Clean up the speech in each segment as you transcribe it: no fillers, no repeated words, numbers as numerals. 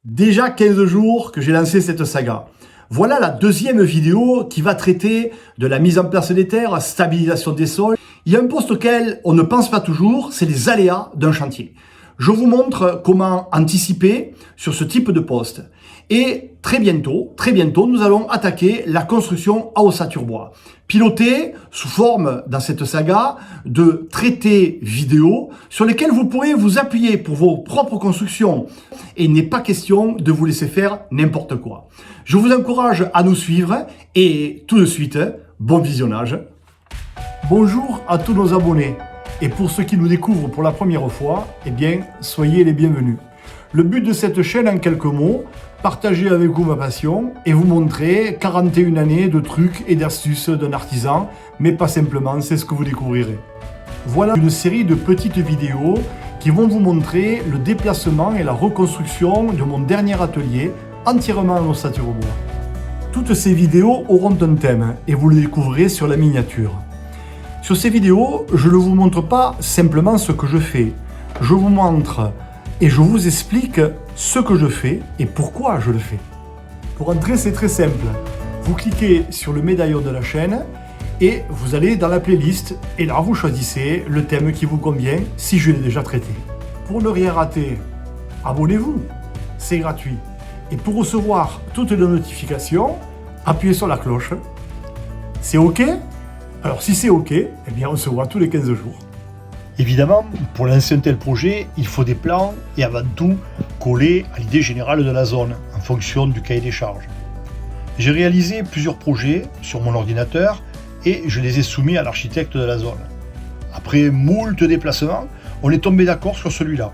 Déjà 15 jours que j'ai lancé cette saga. Voilà la deuxième vidéo qui va traiter de la mise en place des terres, stabilisation des sols. Il y a un poste auquel on ne pense pas toujours, c'est les aléas d'un chantier. Je vous montre comment anticiper sur ce type de poste. Et très bientôt, nous allons attaquer la construction à ossature bois. Piloté sous forme, dans cette saga, de traités vidéo sur lesquels vous pourrez vous appuyer pour vos propres constructions. Et il n'est pas question de vous laisser faire n'importe quoi. Je vous encourage à nous suivre et tout de suite, bon visionnage. Bonjour à tous nos abonnés. Et pour ceux qui nous découvrent pour la première fois, eh bien, soyez les bienvenus. Le but de cette chaîne, en quelques mots, partager avec vous ma passion et vous montrer 41 années de trucs et d'astuces d'un artisan, mais pas simplement, c'est ce que vous découvrirez. Voilà une série de petites vidéos qui vont vous montrer le déplacement et la reconstruction de mon dernier atelier, entièrement en ossature bois. Toutes ces vidéos auront un thème et vous le découvrirez sur la miniature. Sur ces vidéos, je ne vous montre pas simplement ce que je fais. Je vous montre et je vous explique ce que je fais et pourquoi je le fais. Pour entrer, c'est très simple. Vous cliquez sur le médaillon de la chaîne et vous allez dans la playlist et là, vous choisissez le thème qui vous convient si je l'ai déjà traité. Pour ne rien rater, abonnez-vous, c'est gratuit. Et pour recevoir toutes les notifications, appuyez sur la cloche. C'est OK ? Alors si c'est OK, eh bien on se voit tous les 15 jours. Évidemment, pour lancer un tel projet, il faut des plans et avant tout coller à l'idée générale de la zone en fonction du cahier des charges. J'ai réalisé plusieurs projets sur mon ordinateur et je les ai soumis à l'architecte de la zone. Après moult déplacements, on est tombé d'accord sur celui-là.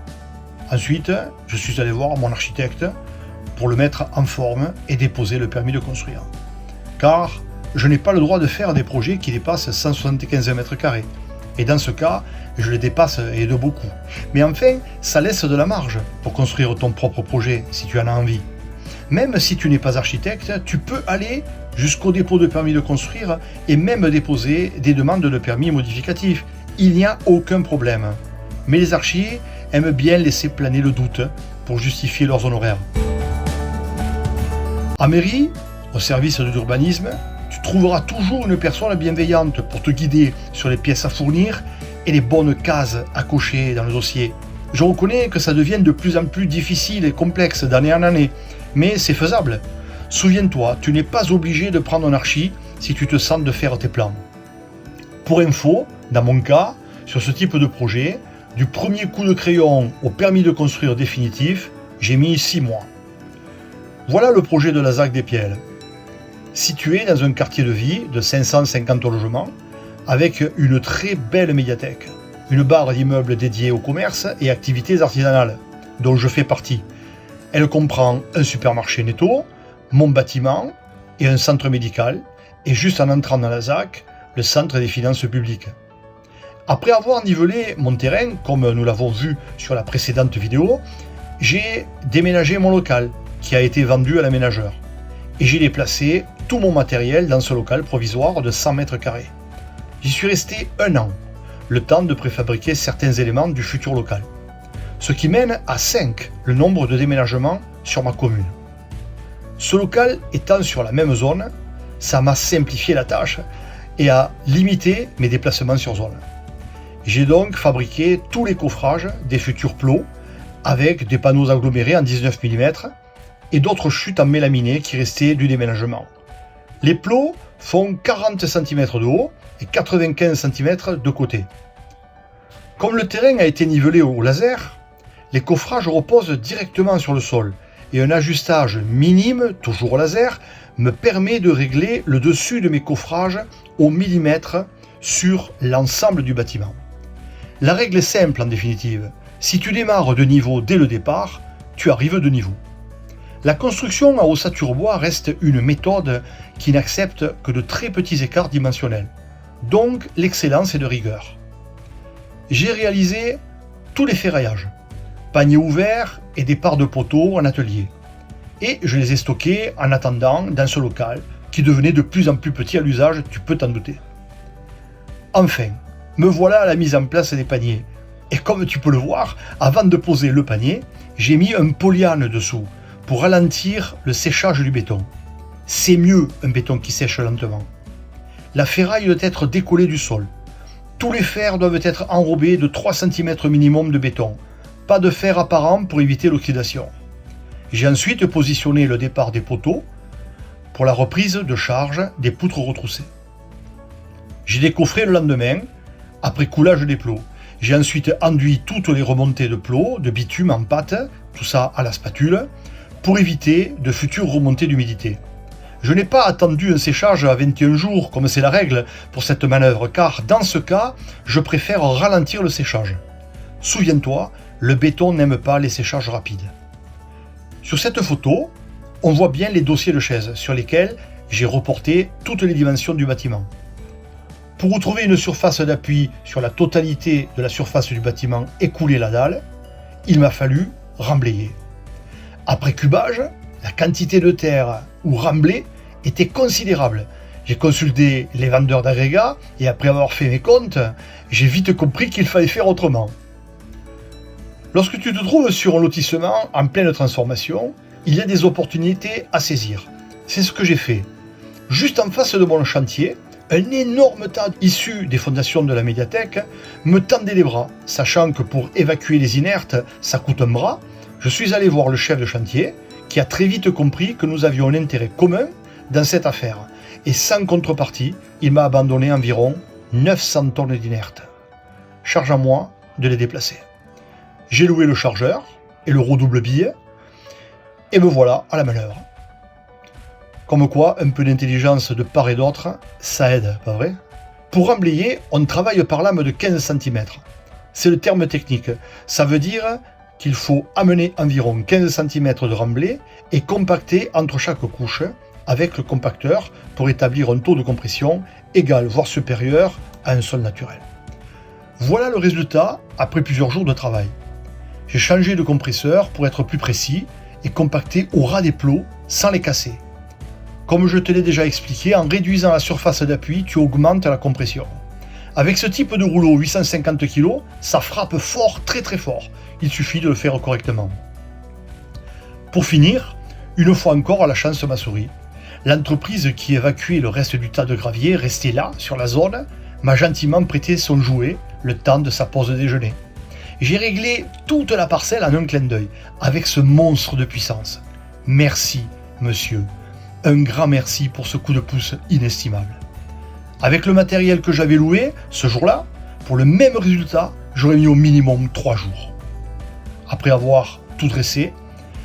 Ensuite, je suis allé voir mon architecte pour le mettre en forme et déposer le permis de construire. Car je n'ai pas le droit de faire des projets qui dépassent 175 mètres carrés. Et dans ce cas, je les dépasse et de beaucoup. Mais enfin, ça laisse de la marge pour construire ton propre projet si tu en as envie. Même si tu n'es pas architecte, tu peux aller jusqu'au dépôt de permis de construire et même déposer des demandes de permis modificatifs. Il n'y a aucun problème. Mais les archis aiment bien laisser planer le doute pour justifier leurs honoraires. À mairie, au service de l'urbanisme, tu trouveras toujours une personne bienveillante pour te guider sur les pièces à fournir et les bonnes cases à cocher dans le dossier. Je reconnais que ça devient de plus en plus difficile et complexe d'année en année, mais c'est faisable. Souviens-toi, tu n'es pas obligé de prendre un archi si tu te sens de faire tes plans. Pour info, dans mon cas, sur ce type de projet, du premier coup de crayon au permis de construire définitif, j'ai mis 6 mois. Voilà le projet de la ZAC des Piels. Situé dans un quartier de vie de 550 logements, avec une très belle médiathèque, une barre d'immeubles dédiée au commerce et activités artisanales, dont je fais partie. Elle comprend un supermarché Netto, mon bâtiment et un centre médical, et juste en entrant dans la ZAC, le centre des finances publiques. Après avoir nivelé mon terrain, comme nous l'avons vu sur la précédente vidéo, j'ai déménagé mon local, qui a été vendu à l'aménageur. Et j'ai déplacé tout mon matériel dans ce local provisoire de 100 mètres carrés. J'y suis resté 1 an, le temps de préfabriquer certains éléments du futur local. Ce qui mène à 5 le nombre de déménagements sur ma commune. Ce local étant sur la même zone, ça m'a simplifié la tâche et a limité mes déplacements sur zone. J'ai donc fabriqué tous les coffrages des futurs plots avec des panneaux agglomérés en 19 mm et d'autres chutes en mélaminé qui restaient du déménagement. Les plots font 40 cm de haut et 95 cm de côté. Comme le terrain a été nivelé au laser, les coffrages reposent directement sur le sol et un ajustage minime, toujours au laser, me permet de régler le dessus de mes coffrages au millimètre sur l'ensemble du bâtiment. La règle est simple en définitive. Si tu démarres de niveau dès le départ, tu arrives de niveau. La construction à ossature bois reste une méthode qui n'accepte que de très petits écarts dimensionnels. Donc l'excellence est de rigueur. J'ai réalisé tous les ferraillages, paniers ouverts et des parts de poteaux en atelier. Et je les ai stockés en attendant dans ce local qui devenait de plus en plus petit à l'usage, tu peux t'en douter. Enfin, me voilà à la mise en place des paniers. Et comme tu peux le voir, avant de poser le panier, j'ai mis un polyane dessous pour ralentir le séchage du béton. C'est mieux un béton qui sèche lentement. La ferraille doit être décollée du sol. Tous les fers doivent être enrobés de 3 cm minimum de béton. Pas de fer apparent pour éviter l'oxydation. J'ai ensuite positionné le départ des poteaux pour la reprise de charge des poutres retroussées. J'ai décoffré le lendemain, après coulage des plots. J'ai ensuite enduit toutes les remontées de plots, de bitume en pâte, tout ça à la spatule, pour éviter de futures remontées d'humidité. Je n'ai pas attendu un séchage à 21 jours, comme c'est la règle pour cette manœuvre, car dans ce cas, je préfère ralentir le séchage. Souviens-toi, le béton n'aime pas les séchages rapides. Sur cette photo, on voit bien les dossiers de chaises sur lesquels j'ai reporté toutes les dimensions du bâtiment. Pour trouver une surface d'appui sur la totalité de la surface du bâtiment et couler la dalle, il m'a fallu remblayer. Après cubage, la quantité de terre ou remblai était considérable. J'ai consulté les vendeurs d'agrégats et après avoir fait mes comptes, j'ai vite compris qu'il fallait faire autrement. Lorsque tu te trouves sur un lotissement en pleine transformation, il y a des opportunités à saisir. C'est ce que j'ai fait. Juste en face de mon chantier, un énorme tas issu des fondations de la médiathèque me tendait les bras, sachant que pour évacuer les inertes, ça coûte un bras. Je suis allé voir le chef de chantier, qui a très vite compris que nous avions un intérêt commun dans cette affaire. Et sans contrepartie, il m'a abandonné environ 900 tonnes d'inertes. Charge à moi de les déplacer. J'ai loué le chargeur et le redouble billet, et me voilà à la manœuvre. Comme quoi, un peu d'intelligence de part et d'autre, ça aide, pas vrai? Pour remblayer, on travaille par lame de 15 cm. C'est le terme technique. Ça veut dire qu'il faut amener environ 15 cm de remblai et compacter entre chaque couche avec le compacteur pour établir un taux de compression égal voire supérieur à un sol naturel. Voilà le résultat après plusieurs jours de travail. J'ai changé de compresseur pour être plus précis et compacter au ras des plots sans les casser. Comme je te l'ai déjà expliqué, en réduisant la surface d'appui, tu augmentes la compression. Avec ce type de rouleau 850 kg, ça frappe fort, très très fort. Il suffit de le faire correctement. Pour finir, une fois encore, la chance m'a souri. L'entreprise qui évacuait le reste du tas de gravier, resté là, sur la zone, m'a gentiment prêté son jouet le temps de sa pause déjeuner. J'ai réglé toute la parcelle en un clin d'œil, avec ce monstre de puissance. Merci, monsieur. Un grand merci pour ce coup de pouce inestimable. Avec le matériel que j'avais loué, ce jour-là, pour le même résultat, j'aurais mis au minimum 3 jours. Après avoir tout dressé,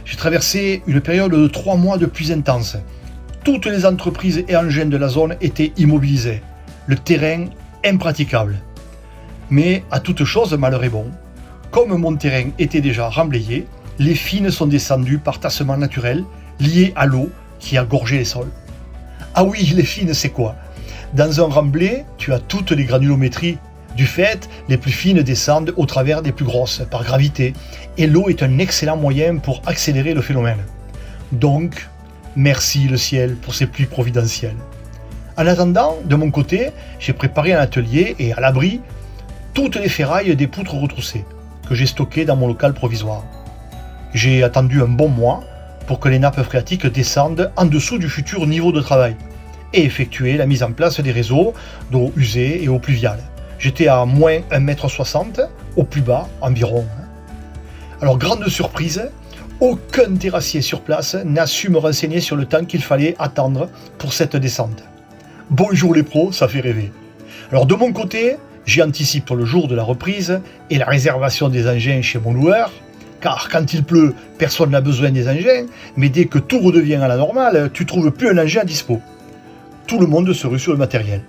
j'ai traversé une période de 3 mois de pluie intense. Toutes les entreprises et engins de la zone étaient immobilisés. Le terrain impraticable. Mais à toute chose, malheur est bon. Comme mon terrain était déjà remblayé, les fines sont descendues par tassement naturel lié à l'eau qui a gorgé les sols. Ah oui, les fines, c'est quoi? Dans un remblai, tu as toutes les granulométries. Du fait, les plus fines descendent au travers des plus grosses, par gravité, et l'eau est un excellent moyen pour accélérer le phénomène. Donc, merci le ciel pour ces pluies providentielles. En attendant, de mon côté, j'ai préparé un atelier et à l'abri, toutes les ferrailles des poutres retroussées, que j'ai stockées dans mon local provisoire. J'ai attendu un bon mois pour que les nappes phréatiques descendent en dessous du futur niveau de travail et effectuer la mise en place des réseaux d'eau usée et eau pluviale. J'étais à moins 1,60 m, au plus bas environ. Alors grande surprise, aucun terrassier sur place n'a su me renseigner sur le temps qu'il fallait attendre pour cette descente. Bonjour les pros, ça fait rêver. Alors de mon côté, j'anticipe le jour de la reprise et la réservation des engins chez mon loueur, car quand il pleut, personne n'a besoin des engins, mais dès que tout redevient à la normale, tu trouves plus un engin à dispo. Tout le monde se rue sur le matériel.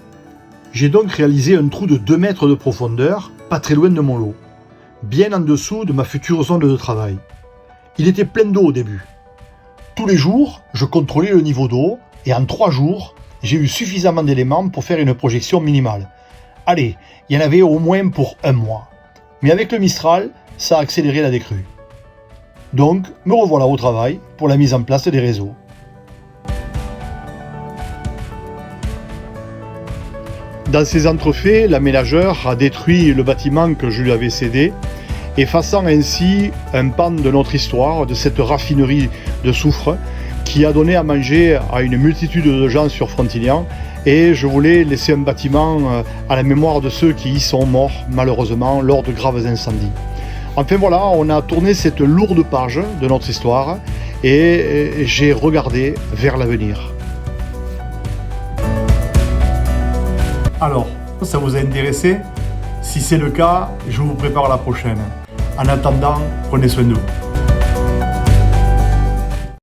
J'ai donc réalisé un trou de 2 mètres de profondeur, pas très loin de mon lot, bien en dessous de ma future zone de travail. Il était plein d'eau au début. Tous les jours, je contrôlais le niveau d'eau, et en 3 jours, j'ai eu suffisamment d'éléments pour faire une projection minimale. Allez, il y en avait au moins pour 1 mois. Mais avec le Mistral, ça a accéléré la décrue. Donc, me revoilà au travail pour la mise en place des réseaux. Dans ces entrefaits, l'aménageur a détruit le bâtiment que je lui avais cédé effaçant ainsi un pan de notre histoire, de cette raffinerie de soufre qui a donné à manger à une multitude de gens sur Frontignan. Et je voulais laisser un bâtiment à la mémoire de ceux qui y sont morts malheureusement lors de graves incendies. Enfin voilà, on a tourné cette lourde page de notre histoire et j'ai regardé vers l'avenir. Alors, ça vous a intéressé? Si c'est le cas, je vous prépare la prochaine. En attendant, prenez soin de vous.